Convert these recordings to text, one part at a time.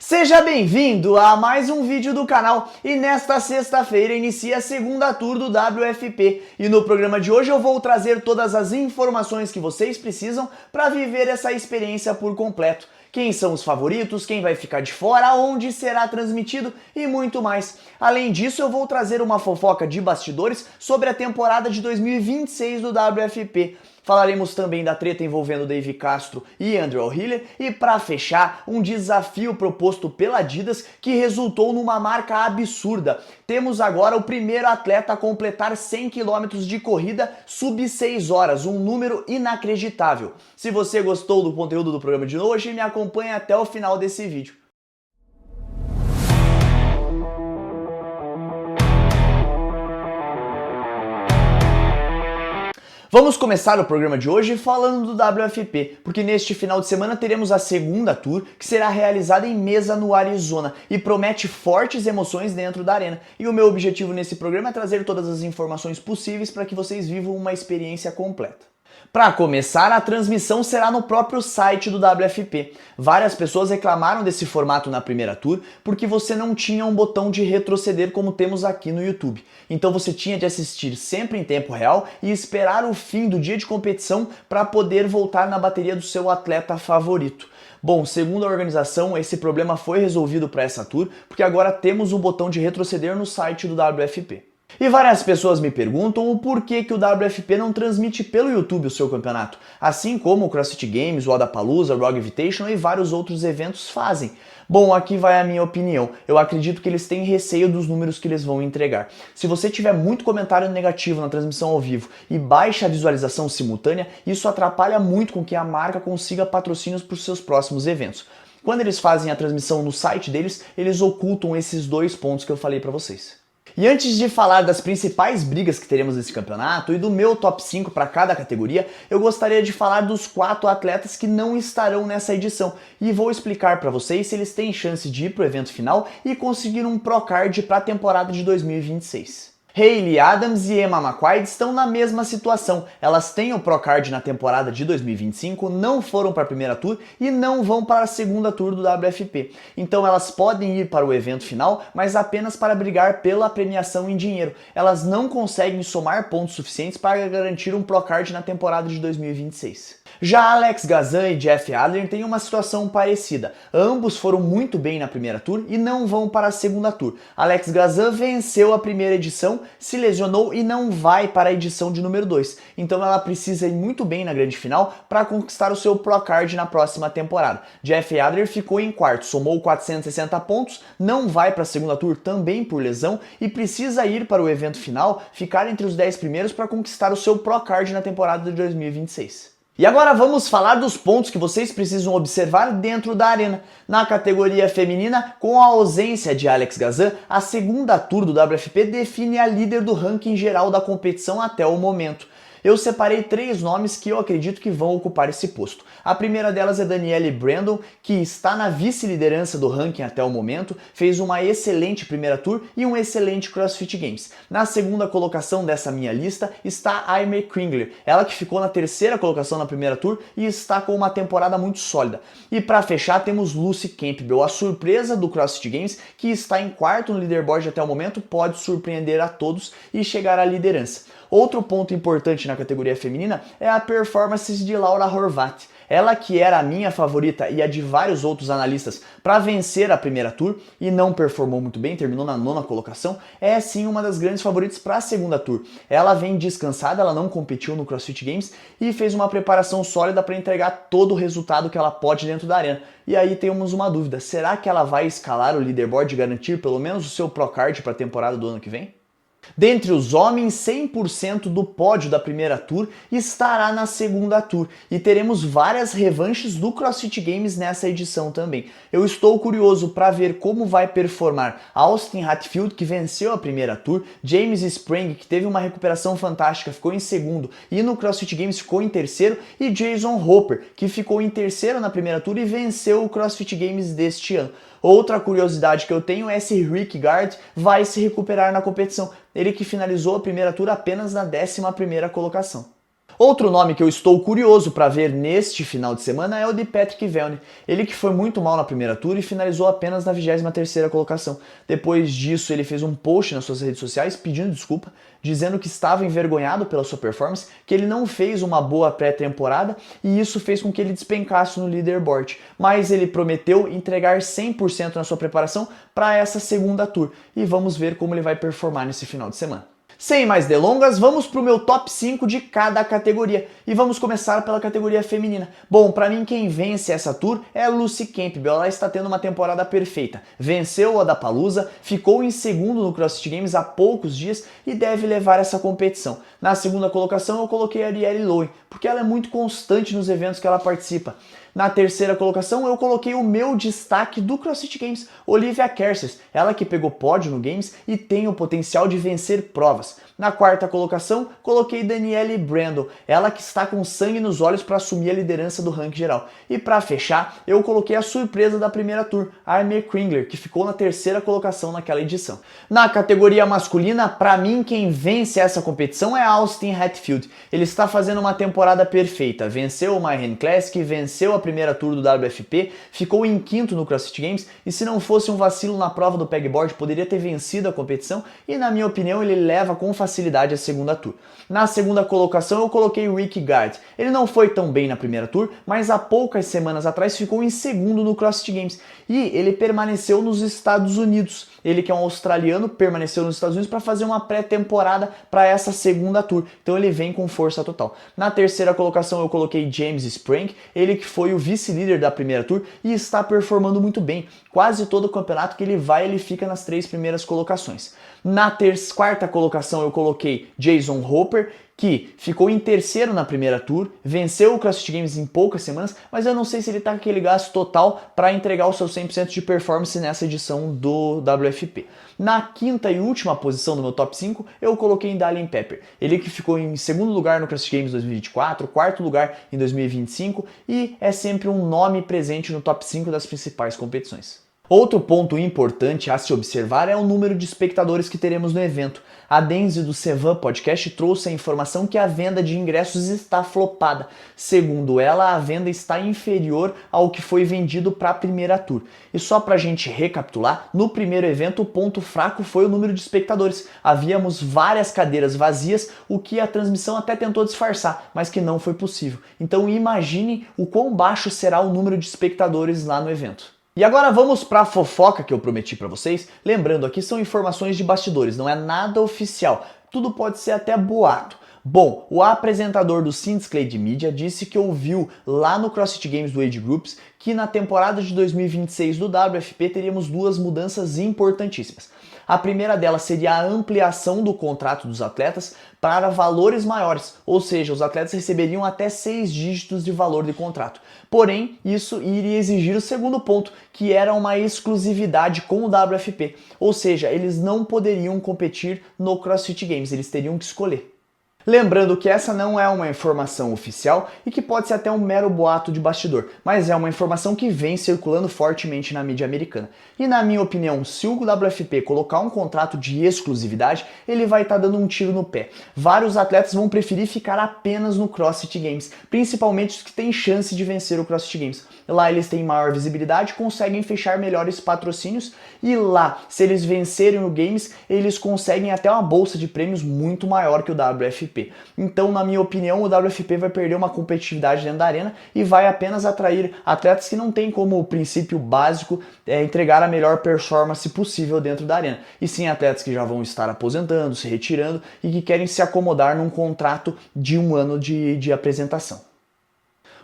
Seja bem-vindo a mais um vídeo do canal e nesta sexta-feira inicia a segunda tour do WFP e no programa de hoje eu vou trazer todas as informações que vocês precisam para viver essa experiência por completo. Quem são os favoritos, quem vai ficar de fora, onde será transmitido e muito mais. Além disso, eu vou trazer uma fofoca de bastidores sobre a temporada de 2026 do WFP. Falaremos também da treta envolvendo Dave Castro e Andrew Hiller e, para fechar, um desafio proposto pela Adidas que resultou numa marca absurda. Temos agora o primeiro atleta a completar 100 km de corrida sub 6 horas, um número inacreditável. Se você gostou do conteúdo do programa de hoje, me acompanhe até o final desse vídeo. Vamos começar o programa de hoje falando do WFP, porque neste final de semana teremos a segunda tour, que será realizada em Mesa, no Arizona, e promete fortes emoções dentro da arena. E o meu objetivo nesse programa é trazer todas as informações possíveis para que vocês vivam uma experiência completa. Para começar, a transmissão será no próprio site do WFP. Várias pessoas reclamaram desse formato na primeira tour porque você não tinha um botão de retroceder como temos aqui no YouTube. Então você tinha de assistir sempre em tempo real e esperar o fim do dia de competição para poder voltar na bateria do seu atleta favorito. Bom, segundo a organização, esse problema foi resolvido para essa tour porque agora temos um botão de retroceder no site do WFP. E várias pessoas me perguntam o porquê que o WFP não transmite pelo YouTube o seu campeonato, assim como o CrossFit Games, o Wodapalooza, o Rogue Invitational e vários outros eventos fazem. Bom, aqui vai a minha opinião. Eu acredito que eles têm receio dos números que eles vão entregar. Se você tiver muito comentário negativo na transmissão ao vivo e baixa visualização simultânea, isso atrapalha muito com que a marca consiga patrocínios para os seus próximos eventos. Quando eles fazem a transmissão no site deles, eles ocultam esses dois pontos que eu falei para vocês. E antes de falar das principais brigas que teremos nesse campeonato e do meu top 5 para cada categoria, eu gostaria de falar dos 4 atletas que não estarão nessa edição e vou explicar para vocês se eles têm chance de ir para o evento final e conseguir um Procard para a temporada de 2026. Hayley Adams e Emma McQuaid estão na mesma situação. Elas têm o Procard na temporada de 2025, não foram para a primeira tour e não vão para a segunda tour do WFP. Então elas podem ir para o evento final, mas apenas para brigar pela premiação em dinheiro. Elas não conseguem somar pontos suficientes para garantir um Procard na temporada de 2026. Já Alex Gazan e Jeff Adler têm uma situação parecida. Ambos foram muito bem na primeira tour e não vão para a segunda tour. Alex Gazan venceu a primeira edição, se lesionou e não vai para a edição de número 2. Então ela precisa ir muito bem na grande final para conquistar o seu Procard na próxima temporada. Jeff Adler ficou em quarto, somou 460 pontos, não vai para a segunda tour também por lesão e precisa ir para o evento final, ficar entre os 10 primeiros para conquistar o seu Procard na temporada de 2026. E agora vamos falar dos pontos que vocês precisam observar dentro da arena. Na categoria feminina, com a ausência de Alex Gazan, a segunda tour do WFP define a líder do ranking geral da competição até o momento. Eu separei 3 nomes que eu acredito que vão ocupar esse posto. A primeira delas é Danielle Brandon, que está na vice-liderança do ranking até o momento, fez uma excelente primeira tour e um excelente CrossFit Games. Na segunda colocação dessa minha lista está Aimee Kringler, ela que ficou na terceira colocação na primeira tour e está com uma temporada muito sólida. E para fechar temos Lucy Campbell, a surpresa do CrossFit Games, que está em quarto no leaderboard até o momento, pode surpreender a todos e chegar à liderança. Outro ponto importante na categoria feminina é a performance de Laura Horvat. Ela que era a minha favorita e a de vários outros analistas para vencer a primeira tour e não performou muito bem, terminou na 9ª colocação, é sim uma das grandes favoritas para a segunda tour. Ela vem descansada, ela não competiu no CrossFit Games e fez uma preparação sólida para entregar todo o resultado que ela pode dentro da arena. E aí temos uma dúvida, será que ela vai escalar o leaderboard e garantir pelo menos o seu Procard para a temporada do ano que vem? Dentre os homens, 100% do pódio da primeira tour estará na segunda tour e teremos várias revanches do CrossFit Games nessa edição também. Eu estou curioso para ver como vai performar Austin Hatfield, que venceu a primeira tour, James Spring, que teve uma recuperação fantástica, ficou em segundo e no CrossFit Games ficou em terceiro, e Jason Hopper, que ficou em terceiro na primeira tour e venceu o CrossFit Games deste ano. Outra curiosidade que eu tenho é se Rick Gard vai se recuperar na competição, ele que finalizou a primeira tour apenas na 11ª colocação. Outro nome que eu estou curioso para ver neste final de semana é o de Patrick Vellner. Ele que foi muito mal na primeira tour e finalizou apenas na 23ª colocação. Depois disso, ele fez um post nas suas redes sociais pedindo desculpa, dizendo que estava envergonhado pela sua performance, que ele não fez uma boa pré-temporada e isso fez com que ele despencasse no leaderboard. Mas ele prometeu entregar 100% na sua preparação para essa segunda tour e vamos ver como ele vai performar nesse final de semana. Sem mais delongas, vamos para o meu top 5 de cada categoria e vamos começar pela categoria feminina. Bom, para mim quem vence essa tour é a Lucy Campbell, ela está tendo uma temporada perfeita. Venceu o Wodapalooza, ficou em segundo no CrossFit Games há poucos dias e deve levar essa competição. Na segunda colocação eu coloquei a Arielle Lowen, porque ela é muito constante nos eventos que ela participa. Na terceira colocação eu coloquei o meu destaque do CrossFit Games, Olivia Kersers, ela que pegou pódio no Games e tem o potencial de vencer provas. Na quarta colocação coloquei Danielle Brandon, ela que está com sangue nos olhos para assumir a liderança do ranking geral. E para fechar, eu coloquei a surpresa da primeira tour, Armie Kringler, que ficou na terceira colocação naquela edição. Na categoria masculina, para mim quem vence essa competição é Austin Hatfield. Ele está fazendo uma temporada perfeita, venceu o Mayhem Classic, venceu a primeira tour do WFP, ficou em quinto no CrossFit Games e se não fosse um vacilo na prova do pegboard poderia ter vencido a competição e na minha opinião ele leva com facilidade a segunda tour. Na segunda colocação eu coloquei o Ricky Gard. Ele não foi tão bem na primeira tour, mas há poucas semanas atrás ficou em segundo no CrossFit Games e ele permaneceu nos Estados Unidos. Ele que é um australiano, permaneceu nos Estados Unidos para fazer uma pré-temporada para essa segunda tour. Então ele vem com força total. Na terceira colocação eu coloquei James Sprank, ele que foi o vice-líder da primeira tour e está performando muito bem. Quase todo o campeonato que ele vai, ele fica nas 3 primeiras colocações. Na quarta colocação eu coloquei Jason Hopper, que ficou em terceiro na primeira tour, venceu o CrossFit Games em poucas semanas, mas eu não sei se ele tá com aquele gasto total para entregar o seu 100% de performance nessa edição do WFP. Na quinta e última posição do meu top 5, eu coloquei Dallin Pepper. Ele que ficou em segundo lugar no CrossFit Games 2024, quarto lugar em 2025 e é sempre um nome presente no top 5 das principais competições. Outro ponto importante a se observar é o número de espectadores que teremos no evento. A Denise do Sevan Podcast trouxe a informação que a venda de ingressos está flopada. Segundo ela, a venda está inferior ao que foi vendido para a primeira tour. E só para a gente recapitular, no primeiro evento o ponto fraco foi o número de espectadores. Havíamos várias cadeiras vazias, o que a transmissão até tentou disfarçar, mas que não foi possível. Então imagine o quão baixo será o número de espectadores lá no evento. E agora vamos para a fofoca que eu prometi para vocês. Lembrando, aqui são informações de bastidores, não é nada oficial. Tudo pode ser até boato. Bom, o apresentador do Sinsclade Media disse que ouviu lá no CrossFit Games do Age Groups que na temporada de 2026 do WFP teríamos 2 mudanças importantíssimas. A primeira delas seria a ampliação do contrato dos atletas para valores maiores, ou seja, os atletas receberiam até 6 dígitos de valor de contrato. Porém, isso iria exigir o segundo ponto, que era uma exclusividade com o WFP, ou seja, eles não poderiam competir no CrossFit Games, eles teriam que escolher. Lembrando que essa não é uma informação oficial e que pode ser até um mero boato de bastidor, mas é uma informação que vem circulando fortemente na mídia americana. E na minha opinião, se o WFP colocar um contrato de exclusividade, ele vai estar dando um tiro no pé. Vários atletas vão preferir ficar apenas no CrossFit Games, principalmente os que têm chance de vencer o CrossFit Games. Lá eles têm maior visibilidade, conseguem fechar melhores patrocínios e lá, se eles vencerem o Games, eles conseguem até uma bolsa de prêmios muito maior que o WFP. Então, na minha opinião, o WFP vai perder uma competitividade dentro da arena e vai apenas atrair atletas que não têm como princípio básico entregar a melhor performance possível dentro da arena. E sim atletas que já vão estar aposentando, se retirando e que querem se acomodar num contrato de 1 ano de apresentação.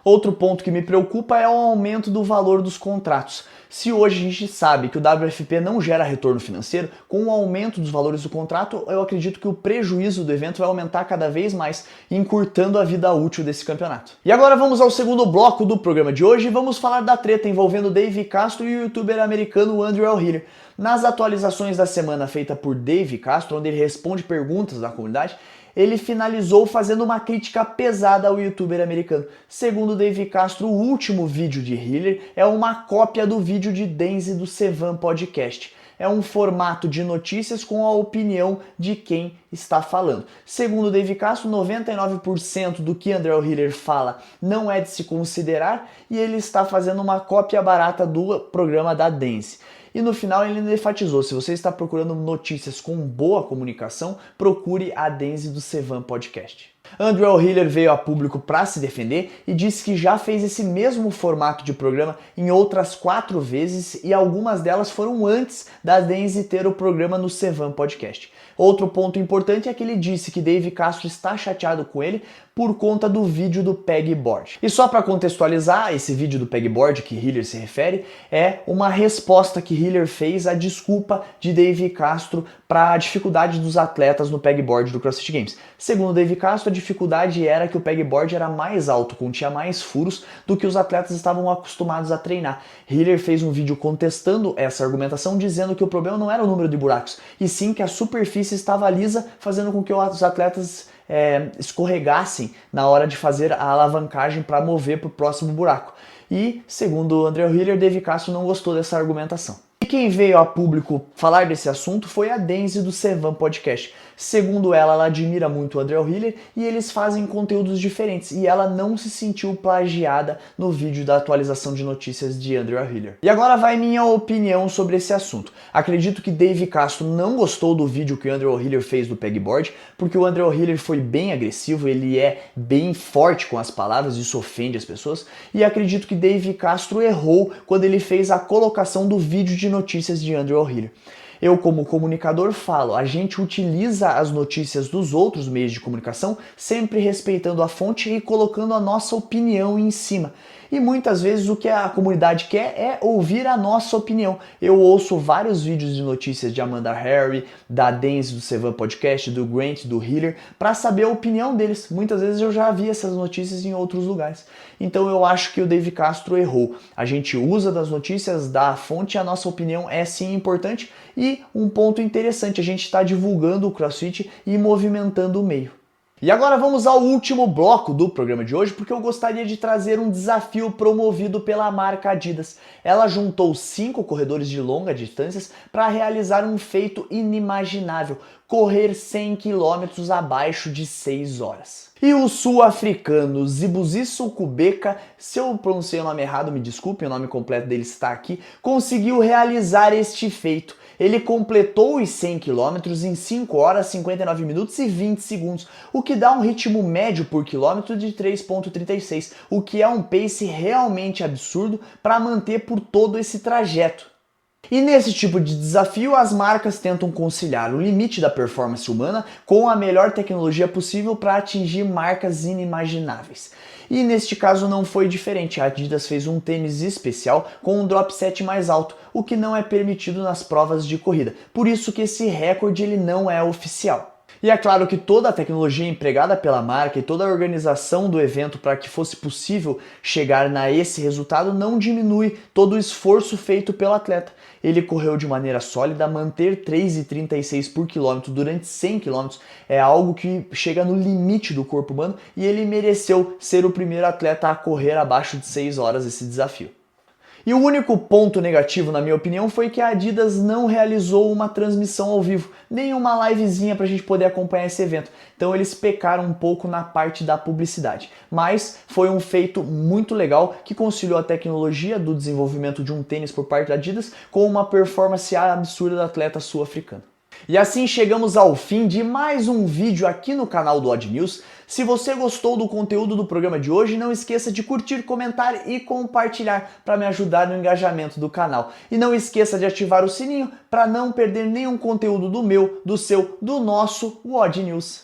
Outro ponto que me preocupa é o aumento do valor dos contratos. Se hoje a gente sabe que o WFP não gera retorno financeiro, com o aumento dos valores do contrato, eu acredito que o prejuízo do evento vai aumentar cada vez mais, encurtando a vida útil desse campeonato. E agora vamos ao segundo bloco do programa de hoje e vamos falar da treta envolvendo Dave Castro e o youtuber americano Andrew Hiller. Nas atualizações da semana feita por Dave Castro, onde ele responde perguntas da comunidade, ele finalizou fazendo uma crítica pesada ao youtuber americano. Segundo Dave Castro, o último vídeo de Hiller é uma cópia do vídeo de Denise do Sevan Podcast. é um formato de notícias com a opinião de quem está falando. Segundo Dave Castro, 99% do que André Hiller fala não é de se considerar e ele está fazendo uma cópia barata do programa da Dance. E no final ele enfatizou, se você está procurando notícias com boa comunicação, procure a Dance do Sevan Podcast. André Hiller veio a público para se defender e disse que já fez esse mesmo formato de programa em outras 4 vezes e algumas delas foram antes da Dance ter o programa no Sevan Podcast. Outro ponto importante é que ele disse que Dave Castro está chateado com ele por conta do vídeo do pegboard. E só para contextualizar, esse vídeo do pegboard que Hiller se refere é uma resposta que Hiller fez à desculpa de Dave Castro para a dificuldade dos atletas no pegboard do CrossFit Games. Segundo Dave Castro, a dificuldade era que o pegboard era mais alto, continha mais furos do que os atletas estavam acostumados a treinar. Hiller fez um vídeo contestando essa argumentação, dizendo que o problema não era o número de buracos, e sim que a superfície estava lisa, fazendo com que os atletas escorregassem na hora de fazer a alavancagem para mover para o próximo buraco. E, segundo André Hiller, Dave Castro não gostou dessa argumentação. E quem veio a público falar desse assunto foi a Denise do Sevan Podcast. Segundo ela admira muito o André Hiller e eles fazem conteúdos diferentes e ela não se sentiu plagiada no vídeo da atualização de notícias de André Hiller. E agora vai minha opinião sobre esse assunto. Acredito que Dave Castro não gostou do vídeo que o André Hiller fez do pegboard, porque o André Hiller foi bem agressivo, ele é bem forte com as palavras, isso ofende as pessoas, e acredito que Dave Castro errou quando ele fez a colocação do vídeo de notícias de André Hiller. Eu, como comunicador, falo, a gente utiliza as notícias dos outros meios de comunicação sempre respeitando a fonte e colocando a nossa opinião em cima. E muitas vezes o que a comunidade quer é ouvir a nossa opinião. Eu ouço vários vídeos de notícias de Amanda Harry, da Dance do Sevan Podcast, do Grant, do Hiller, para saber a opinião deles. Muitas vezes eu já vi essas notícias em outros lugares. Então eu acho que o Dave Castro errou. A gente usa das notícias da fonte, a nossa opinião é sim importante. E um ponto interessante, a gente está divulgando o CrossFit e movimentando o meio. E agora vamos ao último bloco do programa de hoje, porque eu gostaria de trazer um desafio promovido pela marca Adidas. Ela juntou 5 corredores de longa distâncias para realizar um feito inimaginável, correr 100 km abaixo de 6 horas. E o sul-africano Zibuziso Kubeka, se eu pronunciei o nome errado, me desculpe, o nome completo dele está aqui, conseguiu realizar este feito. Ele completou os 100 km em 5 horas, 59 minutos e 20 segundos, o que dá um ritmo médio por quilômetro de 3,36, o que é um pace realmente absurdo para manter por todo esse trajeto. E nesse tipo de desafio, as marcas tentam conciliar o limite da performance humana com a melhor tecnologia possível para atingir marcas inimagináveis. E neste caso não foi diferente, a Adidas fez um tênis especial com um drop set mais alto, o que não é permitido nas provas de corrida. Por isso que esse recorde ele não é oficial. E é claro que toda a tecnologia empregada pela marca e toda a organização do evento para que fosse possível chegar a esse resultado não diminui todo o esforço feito pelo atleta. Ele correu de maneira sólida, manter 3,36 por quilômetro durante 100 km é algo que chega no limite do corpo humano e ele mereceu ser o primeiro atleta a correr abaixo de 6 horas esse desafio. E o único ponto negativo, na minha opinião, foi que a Adidas não realizou uma transmissão ao vivo, nem uma livezinha para a gente poder acompanhar esse evento. Então eles pecaram um pouco na parte da publicidade. Mas foi um feito muito legal que conciliou a tecnologia do desenvolvimento de um tênis por parte da Adidas com uma performance absurda do atleta sul-africano. E assim chegamos ao fim de mais um vídeo aqui no canal do Odd News. Se você gostou do conteúdo do programa de hoje, não esqueça de curtir, comentar e compartilhar para me ajudar no engajamento do canal. E não esqueça de ativar o sininho para não perder nenhum conteúdo do meu, do seu, do nosso Odd News.